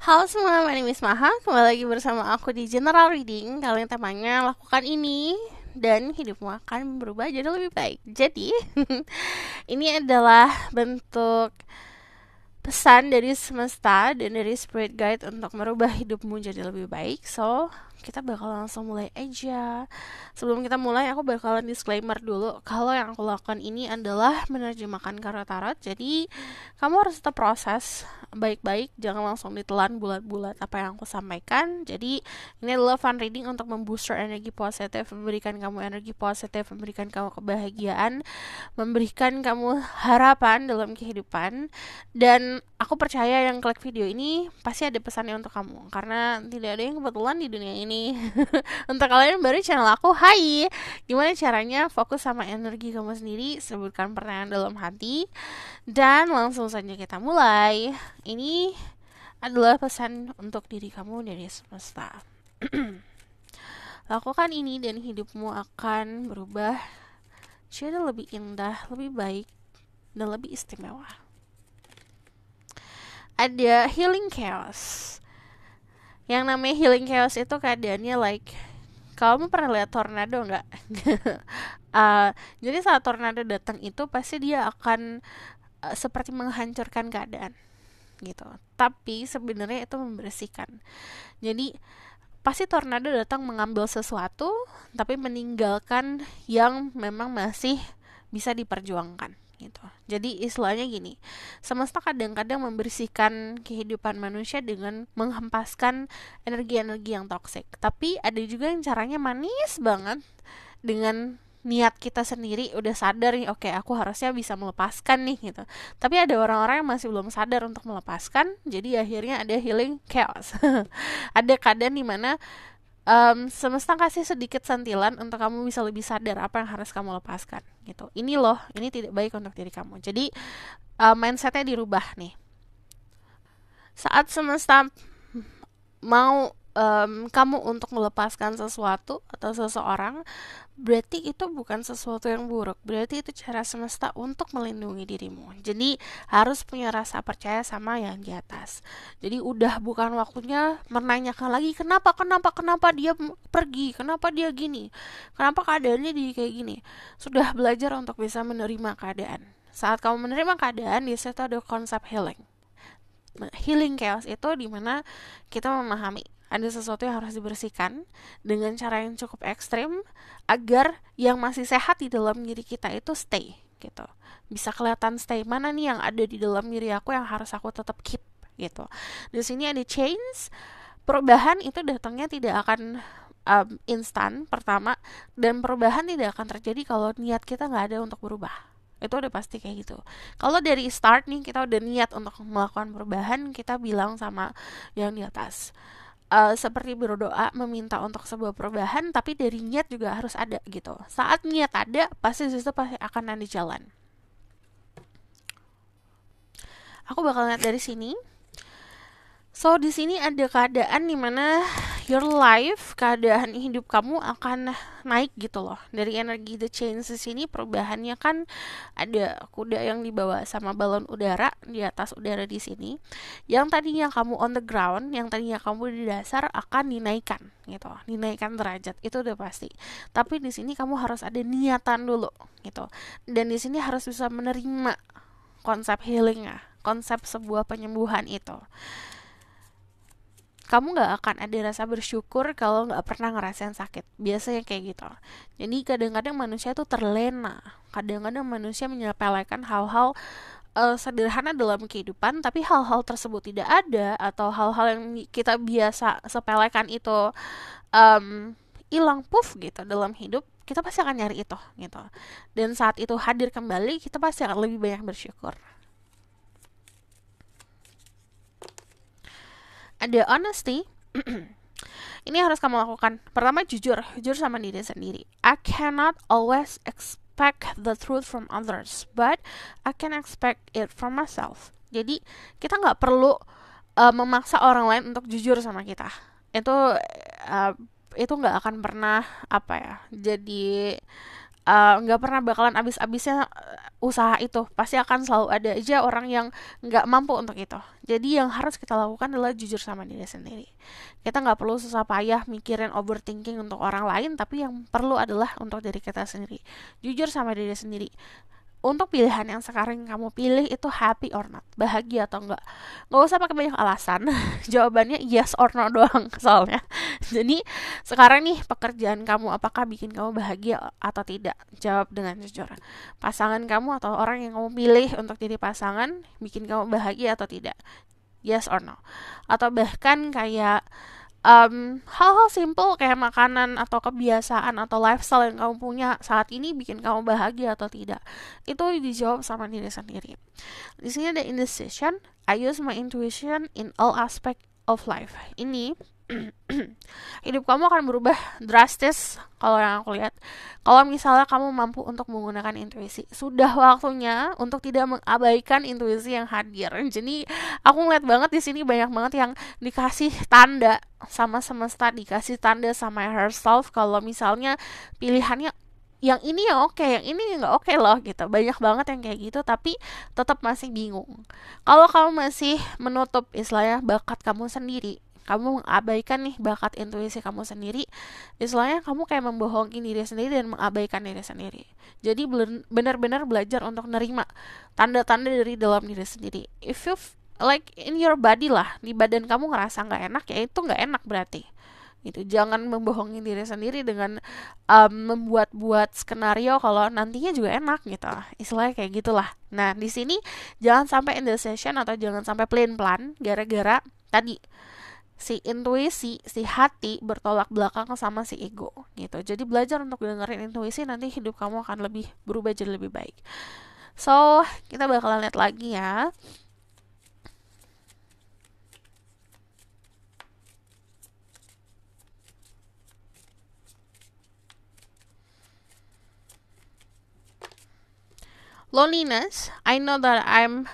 Halo semua, my name is Maha. Kembali lagi bersama aku di General Reading. Kali ini temanya lakukan ini dan hidupmu akan berubah jadi lebih baik. Jadi, ini adalah bentuk pesan dari semesta dan dari spirit guide untuk merubah hidupmu jadi lebih baik. So, kita bakal langsung mulai aja. Sebelum kita mulai, aku bakalan disclaimer dulu kalau yang aku lakukan ini adalah menerjemahkan kartu tarot. Jadi, kamu harus tetap proses baik-baik, jangan langsung ditelan bulat-bulat apa yang aku sampaikan. Jadi, ini adalah fun reading untuk membooster energi positif, memberikan kamu energi positif, memberikan kamu kebahagiaan, memberikan kamu harapan dalam kehidupan. Dan aku percaya yang klik video ini pasti ada pesannya untuk kamu, karena tidak ada yang kebetulan di dunia ini. Untuk kalian yang baru di channel aku, hai, gimana caranya fokus sama energi kamu sendiri? Sebutkan pertanyaan dalam hati dan langsung saja kita mulai. Ini adalah pesan untuk diri kamu dari semesta. Lakukan ini dan hidupmu akan berubah jadi lebih indah, lebih baik, dan lebih istimewa. Ada healing chaos. Yang namanya healing chaos itu keadaannya like, kamu pernah lihat tornado nggak? Jadi saat tornado datang itu pasti dia akan seperti menghancurkan keadaan gitu. Tapi sebenarnya itu membersihkan. Jadi pasti tornado datang mengambil sesuatu, tapi meninggalkan yang memang masih bisa diperjuangkan gitu. Jadi istilahnya gini, semesta kadang-kadang membersihkan kehidupan manusia dengan menghempaskan energi-energi yang toksik. Tapi ada juga yang caranya manis banget, dengan niat kita sendiri udah sadar nih, oke, aku harusnya bisa melepaskan nih gitu. Tapi ada orang-orang yang masih belum sadar untuk melepaskan, jadi akhirnya ada healing chaos. Ada keadaan dimana semesta kasih sedikit sentilan untuk kamu bisa lebih sadar apa yang harus kamu lepaskan gitu. Ini loh, ini tidak baik untuk diri kamu. Jadi mindsetnya dirubah nih. Saat semesta mau kamu untuk melepaskan sesuatu atau seseorang, berarti itu bukan sesuatu yang buruk. Berarti itu cara semesta untuk melindungi dirimu. Jadi harus punya rasa percaya sama yang di atas. Jadi udah bukan waktunya menanyakan lagi kenapa dia pergi, kenapa dia gini, kenapa keadaannya dia kayak gini. Sudah belajar untuk bisa menerima keadaan. Saat kamu menerima keadaan, di situ ada konsep healing. Healing chaos itu dimana kita memahami ada sesuatu yang harus dibersihkan dengan cara yang cukup ekstrim agar yang masih sehat di dalam diri kita itu stay gitu. Bisa kelihatan stay mana nih yang ada di dalam diri aku yang harus aku tetap keep gitu. Di sini ada change, perubahan itu datangnya tidak akan instan pertama, dan perubahan tidak akan terjadi kalau niat kita nggak ada untuk berubah. Itu udah pasti kayak gitu. Kalau dari start nih kita udah niat untuk melakukan perubahan, kita bilang sama yang di atas, seperti berdoa meminta untuk sebuah perubahan, tapi dari niat juga harus ada gitu. Saat niat ada, pasti situ pasti akan ada jalan. Aku bakal lihat dari sini. So di sini ada keadaan dimana your life, keadaan hidup kamu akan naik gitu loh. Dari energi the change di sini, perubahannya kan ada kuda yang dibawa sama balon udara di atas udara di sini. Yang tadinya kamu on the ground, yang tadinya kamu di dasar akan dinaikkan gitu. Dinaikkan derajat itu udah pasti. Tapi di sini kamu harus ada niatan dulu gitu. Dan di sini harus bisa menerima konsep healingnya, konsep sebuah penyembuhan itu. Kamu gak akan ada rasa bersyukur kalau gak pernah ngerasain sakit. Biasanya kayak gitu. Jadi kadang-kadang manusia tuh terlena. Kadang-kadang manusia menyepelekan hal-hal sederhana dalam kehidupan, tapi hal-hal tersebut tidak ada, atau hal-hal yang kita biasa sepelekan itu hilang puff gitu dalam hidup, kita pasti akan nyari itu gitu. Dan saat itu hadir kembali, kita pasti akan lebih banyak bersyukur. Ada honesty. Ini harus kamu lakukan. Pertama, jujur sama diri sendiri. I cannot always expect the truth from others, but I can expect it from myself. Jadi kita nggak perlu memaksa orang lain untuk jujur sama kita. Itu nggak akan pernah jadi nggak pernah bakalan habis-habisnya usaha itu, pasti akan selalu ada aja orang yang nggak mampu untuk itu. Jadi yang harus kita lakukan adalah jujur sama diri sendiri. Kita nggak perlu susah payah mikirin overthinking untuk orang lain, tapi yang perlu adalah untuk diri kita sendiri. Jujur sama diri sendiri, untuk pilihan yang sekarang kamu pilih itu happy or not, bahagia atau enggak. Nggak usah pakai banyak alasan. Jawabannya yes or no doang soalnya. Jadi sekarang nih, pekerjaan kamu apakah bikin kamu bahagia atau tidak? Jawab dengan jujur. Pasangan kamu atau orang yang kamu pilih untuk jadi pasangan bikin kamu bahagia atau tidak? Yes or no. Atau bahkan kayak hal-hal simple kayak makanan atau kebiasaan atau lifestyle yang kamu punya saat ini bikin kamu bahagia atau tidak, itu dijawab sama diri sendiri. Di sini ada indecision. I use my intuition in all aspect of life. Ini hidup kamu akan berubah drastis kalau yang aku lihat kalau misalnya kamu mampu untuk menggunakan intuisi. Sudah waktunya untuk tidak mengabaikan intuisi yang hadir. Jadi aku ngeliat banget di sini banyak banget yang dikasih tanda sama semesta, dikasih tanda sama herself kalau misalnya pilihannya yang ini yang oke, yang ini nggak oke loh gitu. Banyak banget yang kayak gitu tapi tetap masih bingung. Kalau kamu masih menutup istilahnya bakat kamu sendiri, kamu mengabaikan nih bakat intuisi kamu sendiri, istilahnya kamu kayak membohongi diri sendiri dan mengabaikan diri sendiri. Jadi benar-benar belajar untuk nerima tanda-tanda dari dalam diri sendiri. If you like in your body lah, di badan kamu ngerasa nggak enak, ya itu nggak enak berarti. Gitu. Jangan membohongi diri sendiri dengan membuat-buat skenario kalau nantinya juga enak gitu. Istilahnya kayak gitulah. Nah, di sini jangan sampai indecision atau jangan sampai plain plan gara-gara tadi si intuisi, si hati bertolak belakang sama si ego gitu. Jadi belajar untuk dengerin intuisi, nanti hidup kamu akan lebih berubah jadi lebih baik. So, kita bakalan lihat lagi ya. Loneliness, I know that I am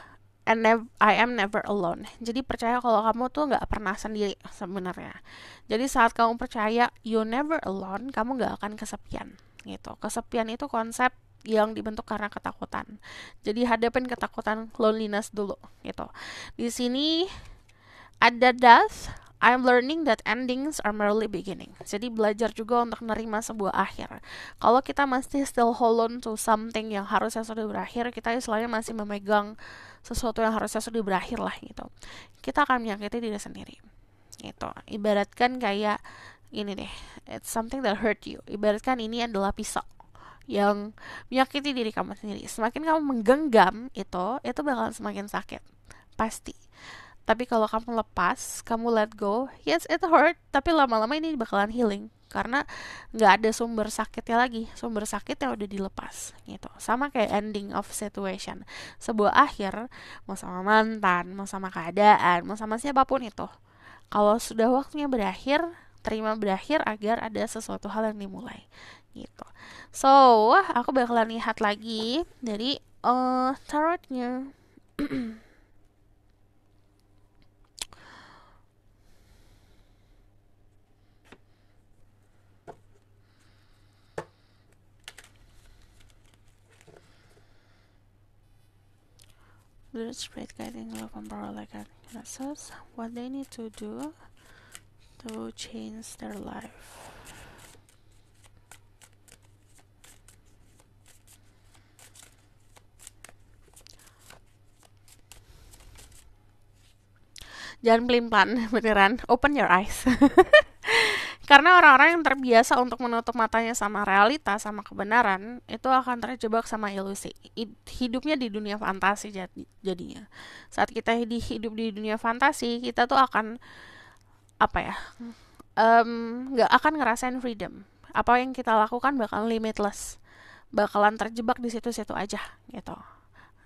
never alone. Jadi percaya kalau kamu tuh nggak pernah sendiri sebenarnya. Jadi saat kamu percaya you never alone, kamu nggak akan kesepian. Gitu. Kesepian itu konsep yang dibentuk karena ketakutan. Jadi hadapin ketakutan loneliness dulu. Gitu. Di sini ada death. I'm learning that endings are merely beginning. Jadi belajar juga untuk menerima sebuah akhir. Kalau kita masih still hold on to something yang harusnya sudah berakhir, kita istilahnya masih memegang sesuatu yang harusnya sudah berakhir lah gitu. Kita akan menyakiti diri sendiri. Gitu. Ibaratkan kayak ini deh, it's something that hurt you. Ibaratkan ini adalah pisau yang menyakiti diri kamu sendiri. Semakin kamu menggenggam itu bakalan semakin sakit. Pasti. Tapi kalau kamu lepas, kamu let go, yes it hurt, tapi lama-lama ini bakalan healing karena nggak ada sumber sakitnya lagi, sumber sakitnya udah dilepas gitu. Sama kayak ending of situation, sebuah akhir, mau sama mantan, mau sama keadaan, mau sama siapapun itu, kalau sudah waktunya berakhir, terima berakhir agar ada sesuatu hal yang dimulai gitu. So aku bakalan lihat lagi dari tarotnya. The spirit guiding love and power like that says what they need to do to change their life. Jangan pelin-pelan, beneran. Open your eyes. Karena orang-orang yang terbiasa untuk menutup matanya sama realita, sama kebenaran, itu akan terjebak sama ilusi. Hidupnya di dunia fantasi jadinya. Saat kita hidup di dunia fantasi, kita tuh akan apa ya? Nggak akan ngerasain freedom. Apa yang kita lakukan bakal limitless. Bakalan terjebak di situ-situ aja gitu.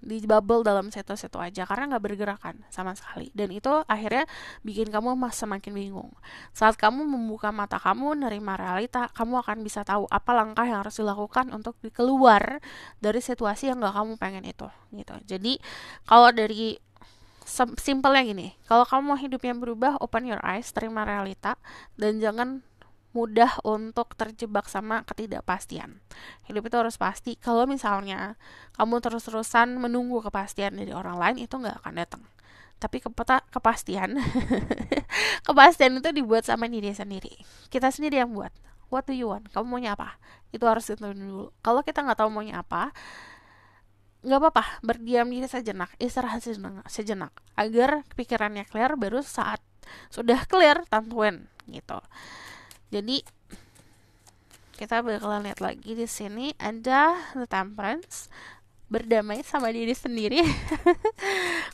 Di bubble dalam situ-situ aja karena nggak bergerakan sama sekali, dan itu akhirnya bikin kamu semakin bingung. Saat kamu membuka mata kamu nerima realita, kamu akan bisa tahu apa langkah yang harus dilakukan untuk keluar dari situasi yang nggak kamu pengen itu gitu. Jadi kalau dari simpelnya gini, kalau kamu mau hidupnya berubah, open your eyes, terima realita, dan jangan mudah untuk terjebak sama ketidakpastian. Hidup itu harus pasti. Kalau misalnya kamu terus-terusan menunggu kepastian dari orang lain, itu nggak akan datang. Tapi kepastian, kepastian itu dibuat sama diri sendiri. Kita sendiri yang buat. What do you want? Kamu maunya apa? Itu harus ditentuin dulu. Kalau kita nggak tahu maunya apa, nggak apa-apa, berdiam diri sejenak, istirahat sejenak, agar pikirannya clear, baru saat sudah clear tentuin gitu. Jadi kita bakalan lihat lagi di sini ada the temperance, berdamai sama diri sendiri.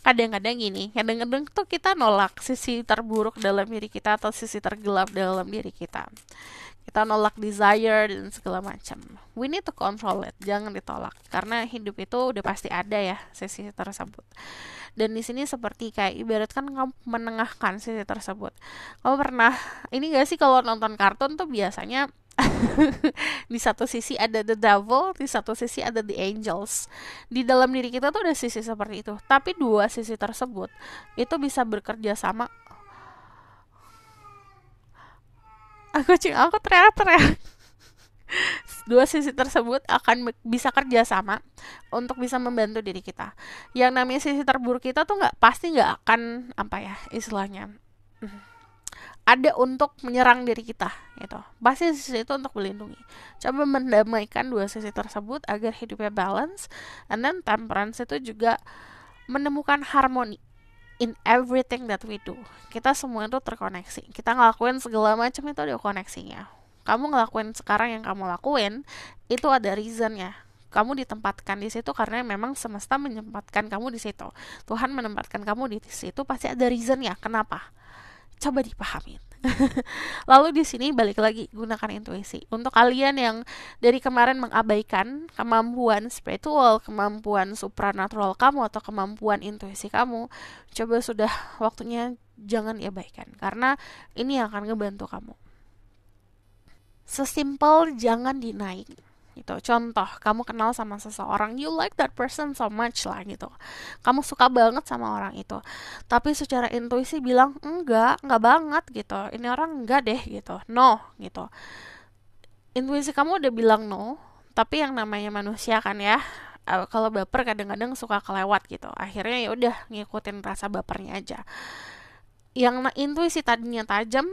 Kadang-kadang gini, kadang-kadang tuh kita nolak sisi terburuk dalam diri kita atau sisi tergelap dalam diri kita. Kita nolak desire dan segala macam. We need to control it, jangan ditolak, karena hidup itu udah pasti ada ya sisi tersebut. Dan di sini seperti kayak ibaratkan kamu menengahkan sisi tersebut. Kamu pernah ini gak sih, kalau nonton kartun tuh biasanya di satu sisi ada the devil, di satu sisi ada the angels. Di dalam diri kita tuh ada sisi seperti itu, tapi dua sisi tersebut itu bisa bekerja sama. Aku teriak-teriak. Dua sisi tersebut akan bisa kerja sama untuk bisa membantu diri kita. Yang namanya sisi terburuk kita tuh pasti nggak akan apa ya istilahnya, ada untuk menyerang diri kita gitu. Pasti sisi itu untuk melindungi. Coba mendamaikan dua sisi tersebut agar hidupnya balance. And then temperance itu juga menemukan harmoni in everything that we do. Kita semua itu terkoneksi. Kita ngelakuin segala macam itu ada koneksinya. Kamu ngelakuin sekarang yang kamu lakuin itu ada reasonnya. Kamu ditempatkan di situ karena memang semesta menempatkan kamu di situ. Tuhan menempatkan kamu di situ, pasti ada reasonnya. Kenapa? Coba dipahamin. Lalu di sini balik lagi, gunakan intuisi. Untuk kalian yang dari kemarin mengabaikan kemampuan spiritual, kemampuan supranatural kamu atau kemampuan intuisi kamu, coba sudah waktunya jangan diabaikan, karena ini yang akan ngebantu kamu. Sesimpel jangan dinaik gitu. Contoh, kamu kenal sama seseorang, you like that person so much lah gitu. Kamu suka banget sama orang itu. Tapi secara intuisi bilang, enggak banget gitu. Ini orang enggak deh gitu. No gitu. Intuisi kamu udah bilang no, tapi yang namanya manusia kan ya, kalau baper kadang-kadang suka kelewat gitu. Akhirnya ya udah ngikutin rasa bapernya aja. Yang intuisi tadinya tajam,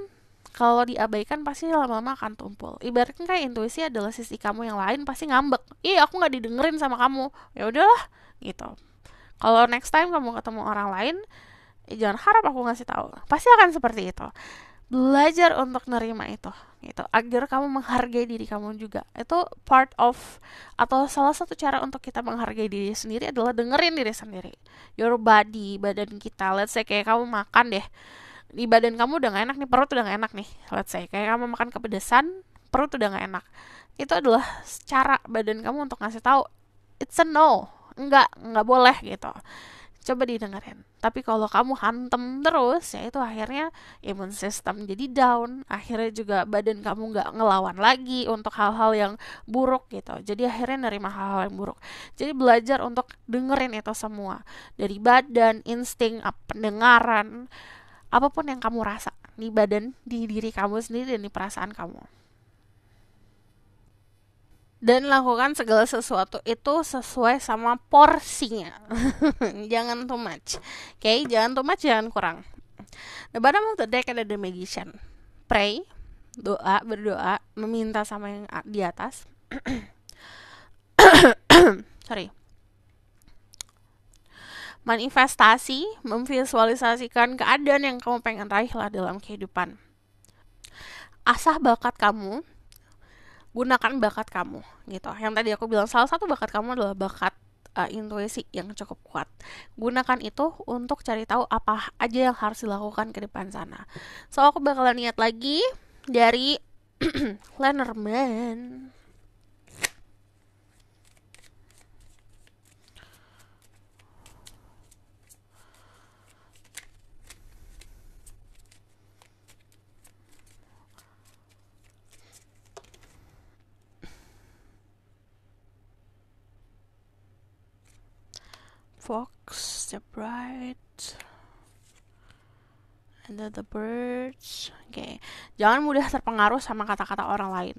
kalau diabaikan pasti lama-lama akan tumpul. Ibaratnya kayak intuisi adalah sisi kamu yang lain pasti ngambek. Ih, aku nggak didengerin sama kamu. Ya udahlah, gitu. Kalau next time kamu ketemu orang lain, jangan harap aku ngasih tahu. Pasti akan seperti itu. Belajar untuk nerima itu, gitu. Agar kamu menghargai diri kamu juga. Itu part of, atau salah satu cara untuk kita menghargai diri sendiri adalah dengerin diri sendiri. Your body, badan kita. Let's say kayak kamu makan deh, di badan kamu udah gak enak nih, perut udah gak enak nih, let's say kayak kamu makan kepedesan, perut udah gak enak, itu adalah cara badan kamu untuk ngasih tahu it's a no, nggak boleh gitu. Coba didengerin. Tapi kalau kamu hantem terus, ya itu akhirnya imun sistem jadi down, akhirnya juga badan kamu nggak ngelawan lagi untuk hal-hal yang buruk gitu. Jadi akhirnya nerima hal-hal yang buruk. Jadi belajar untuk dengerin itu semua, dari badan, insting, pendengaran, apapun yang kamu rasa di badan, di diri kamu sendiri, dan di perasaan kamu. Dan lakukan segala sesuatu itu sesuai sama porsinya. Jangan too much. Okay? Jangan too much, jangan kurang. The bottom of the deck ada the magician. Pray, berdoa, meminta sama yang di atas. Sorry. Manifestasi, memvisualisasikan keadaan yang kamu pengen raih lah dalam kehidupan. Asah bakat kamu, gunakan bakat kamu gitu. Yang tadi aku bilang salah satu bakat kamu adalah bakat intuisi yang cukup kuat. Gunakan itu untuk cari tahu apa aja yang harus dilakukan ke depan sana. So aku bakalan lihat lagi dari Lenormand. Fox, the Bride, Ada the birds. Oke. Jangan mudah terpengaruh sama kata-kata orang lain.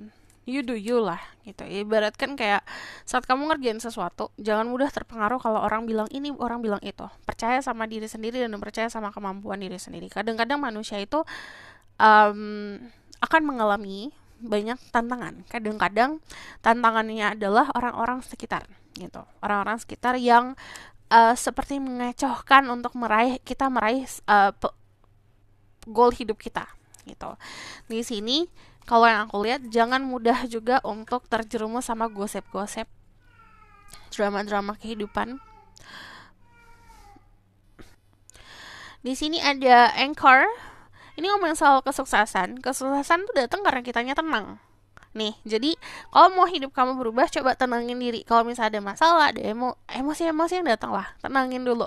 You do you lah gitu. Ibaratkan kayak saat kamu ngerjain sesuatu, jangan mudah terpengaruh kalau orang bilang ini, orang bilang itu. Percaya sama diri sendiri dan percaya sama kemampuan diri sendiri. Kadang-kadang manusia itu akan mengalami banyak tantangan. Kadang-kadang tantangannya adalah orang-orang sekitar gitu. Orang-orang sekitar yang seperti mengecohkan untuk meraih goal hidup kita gitu. Di sini kalau yang aku lihat, jangan mudah juga untuk terjerumus sama gosip-gosip, drama-drama kehidupan. Di sini ada Anchor. Ini ngomongin soal kesuksesan. Kesuksesan tuh datang karena kitanya tenang. Nih, jadi kalau mau hidup kamu berubah, coba tenangin diri. Kalau misalnya ada masalah, ada emosi-emosi yang datang lah, tenangin dulu.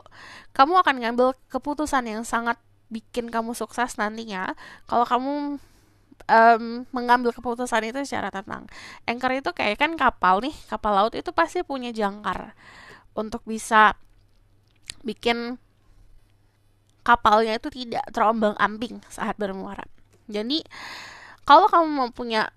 Kamu akan ngambil keputusan yang sangat bikin kamu sukses nantinya kalau kamu mengambil keputusan itu secara tenang. Anchor itu kayak kan kapal nih, kapal laut itu pasti punya jangkar untuk bisa bikin kapalnya itu tidak terombang-ambing saat bermuara. Jadi kalau kamu mau punya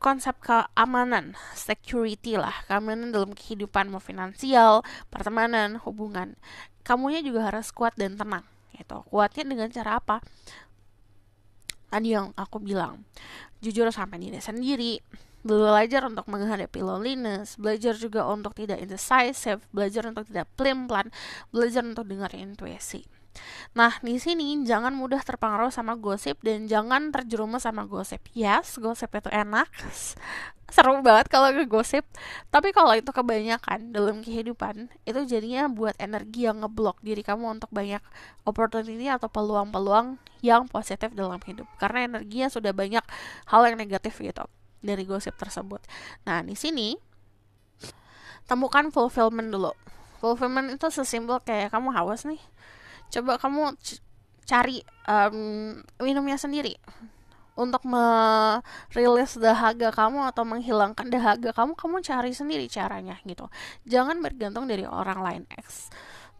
konsep keamanan, security lah, keamanan dalam kehidupan, mau finansial, pertemanan, hubungan, kamunya juga harus kuat dan tenang gitu. Kuatnya dengan cara apa? Tadi yang aku bilang, jujur sama diri sendiri, belajar untuk menghadapi loneliness, belajar juga untuk tidak indecisive, belajar untuk tidak plan-plan, belajar untuk dengar intuisi. Nah, di sini jangan mudah terpengaruh sama gosip dan jangan terjerumus sama gosip. Yes, gosip itu enak, seru banget kalau ngegosip. Tapi kalau itu kebanyakan dalam kehidupan, itu jadinya buat energi yang ngeblok diri kamu untuk banyak opportunity atau peluang-peluang yang positif dalam hidup. Karena energinya sudah banyak hal yang negatif gitu dari gosip tersebut. Nah, di sini temukan fulfillment dulu. Fulfillment itu sesimpel kayak kamu haus nih, coba kamu cari minumnya sendiri untuk merilis dahaga kamu atau menghilangkan dahaga kamu. Kamu cari sendiri caranya gitu. Jangan bergantung dari orang lain.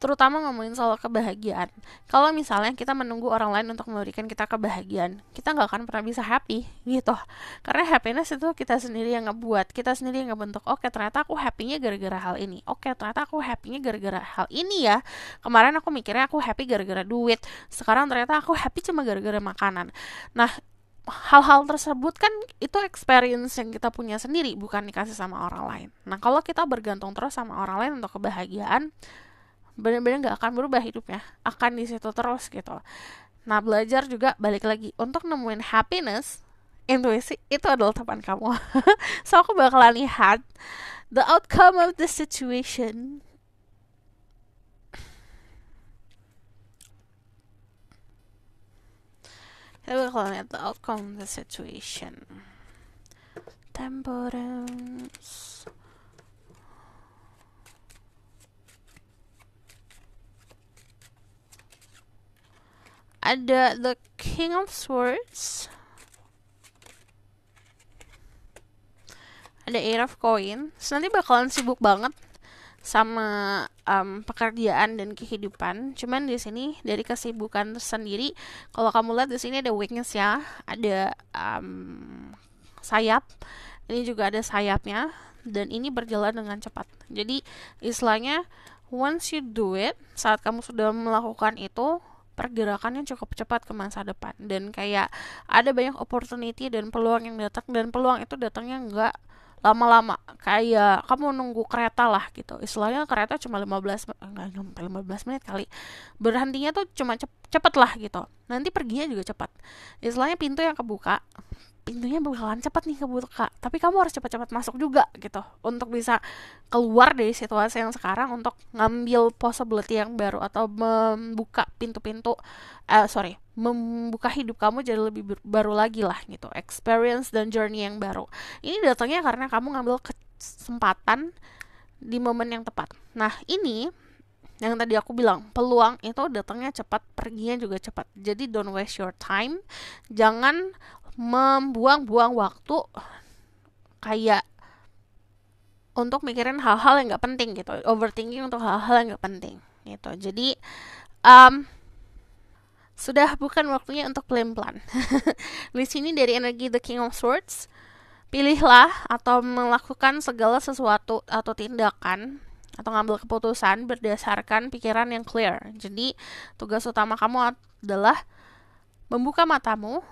Terutama ngomongin soal kebahagiaan. Kalau misalnya kita menunggu orang lain untuk memberikan kita kebahagiaan, kita nggak akan pernah bisa happy gitu. Karena happiness itu kita sendiri yang ngebuat, kita sendiri yang ngebentuk. Oke, ternyata aku happy-nya gara-gara hal ini. Oke, ternyata aku happy-nya gara-gara hal ini ya. Kemarin aku mikirnya aku happy gara-gara duit. Sekarang ternyata aku happy cuma gara-gara makanan. Nah, hal-hal tersebut kan itu experience yang kita punya sendiri, bukan dikasih sama orang lain. Nah, kalau kita bergantung terus sama orang lain untuk kebahagiaan, benar-benar gak akan berubah hidupnya, akan di situ terus gitu. Nah, belajar juga balik lagi untuk nemuin happiness, intuisi itu adalah teman kamu. So aku bakalan lihat the outcome of the situation. Kita bakalan lihat the outcome of the situation. Temperance. Ada the King of Swords, ada Eight of Coins. Nanti bakalan sibuk banget sama pekerjaan dan kehidupan. Cuman di sini dari kesibukan sendiri, kalau kamu lihat di sini ada weakness ya, ada sayap. Ini juga ada sayapnya dan ini berjalan dengan cepat. Jadi istilahnya once you do it, saat kamu sudah melakukan itu, pergerakannya cukup cepat ke masa depan dan kayak ada banyak opportunity dan peluang yang datang, dan peluang itu datangnya nggak lama-lama, kayak kamu nunggu kereta lah gitu. Istilahnya kereta cuma 15 menit kali, berhentinya tuh cuma cepet lah gitu, nanti perginya juga cepat. Istilahnya pintu yang kebuka, pintunya bakalan cepat nih kebuka, tapi kamu harus cepat-cepat masuk juga gitu untuk bisa keluar dari situasi yang sekarang, untuk ngambil possibility yang baru atau membuka pintu-pintu membuka hidup kamu jadi lebih baru lagi lah gitu, experience dan journey yang baru. Ini datangnya karena kamu ngambil kesempatan di momen yang tepat. Nah, ini yang tadi aku bilang, peluang itu datangnya cepat, perginya juga cepat. Jadi don't waste your time, jangan membuang-buang waktu kayak untuk mikirin hal-hal yang gak penting gitu, overthinking untuk hal-hal yang gak penting gitu. Jadi Sudah bukan waktunya untuk plan-plan. Di sini dari energi The King of Swords, pilihlah atau melakukan segala sesuatu atau tindakan atau ngambil keputusan berdasarkan pikiran yang clear. Jadi, tugas utama kamu adalah membuka matamu,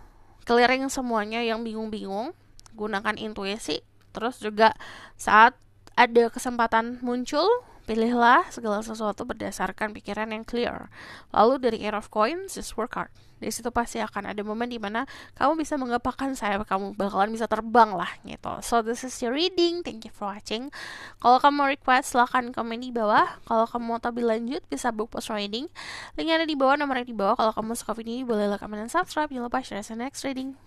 clearing semuanya yang bingung-bingung, gunakan intuisi, terus juga saat ada kesempatan muncul, pilihlah segala sesuatu berdasarkan pikiran yang clear. Lalu dari Air of Coins, just work hard. Di situ pasti akan ada momen dimana kamu bisa mengepakkan sayap, kamu bakalan bisa terbang lah gitu. So this is your reading. Thank you for watching. Kalau kamu mau request silahkan komen di bawah. Kalau kamu mau tahu lebih lanjut bisa book post reading. Linknya ada di bawah, nomornya di bawah. Kalau kamu suka video ini boleh like, comment, dan subscribe. Jangan lupa share the next reading.